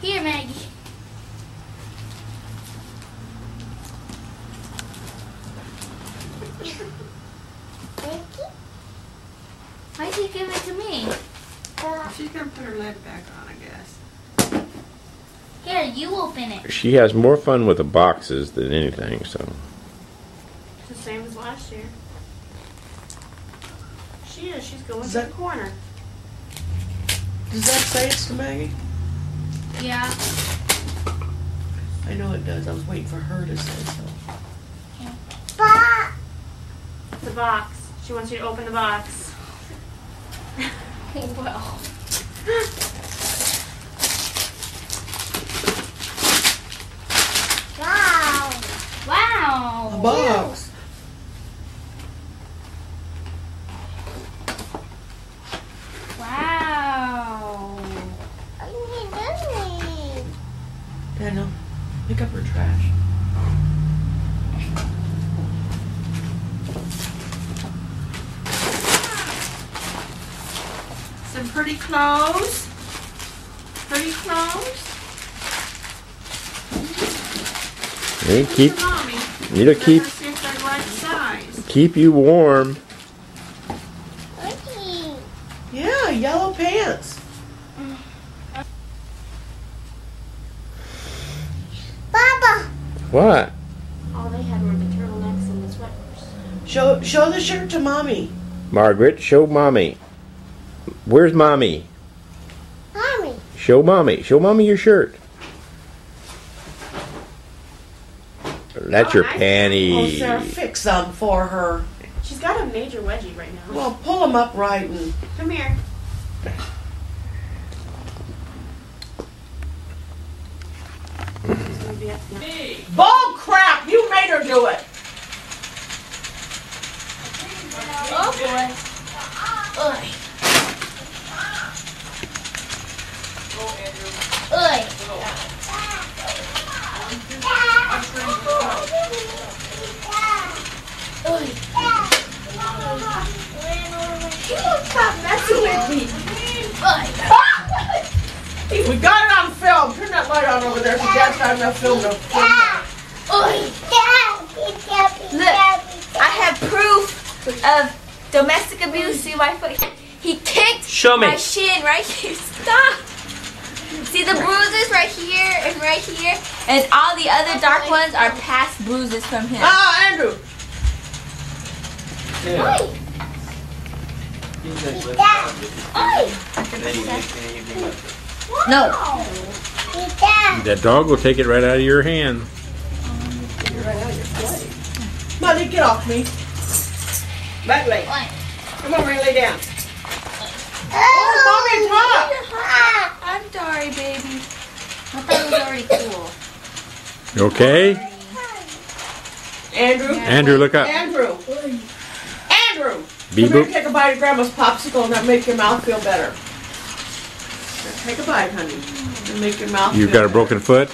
Here, Maggie. Why'd you give it to me? She's gonna put her lid back on, I guess. Here, you open it. She has more fun with the boxes than anything, so. It's the same as last year. She is. She's going to Is the that- corner. Does that say it's to Maggie? Yeah. I know it does. I was waiting for her to say so. The box. She wants you to open the box. Well. Wow. Wow. A box. Wow. Daniel, pick up her trash. Some pretty clothes. Pretty clothes. Hey, keep, For Mommy. need to keep, See if they're right size. keep you warm. Yeah, yellow pants. Papa. What? All they had were the turtlenecks and the sweaters. Show the shirt to Mommy. Margaret, show Mommy. Where's Mommy? Mommy. Show Mommy. Show Mommy your shirt. That's Oh, your nice. Oh, panties. Sarah, fix them for her. She's got a major wedgie right now. Well, pull them up right and. Come here. It's gonna be up now. Bull crap! You made her do it. Oh boy. Oi. Oi. Oi. Stop messing with me. Oi. We got it on film. Turn that light on over there. So Dad's got enough film to film that. Oi. Look, I have proof of domestic abuse. See my foot? He kicked Show me. my shin right here. Stop. See the bruises right here and right here, and all the other dark ones are past bruises from him. Ah, Andrew. Yeah. Oi. He's like, Oi. No. That dog will take it right out of your hand. Molly, get off me. Back leg. Oi. Come on, lay down. Oh, Mommy, I'm sorry, baby. I thought it was already cool. You okay? talk. Andrew. Andrew, look up. Andrew. Andrew. Beep Come here, boop. take a bite of Grandma's popsicle and that make your mouth feel better. Take a bite, honey. And make your mouth You've feel got a better. broken foot?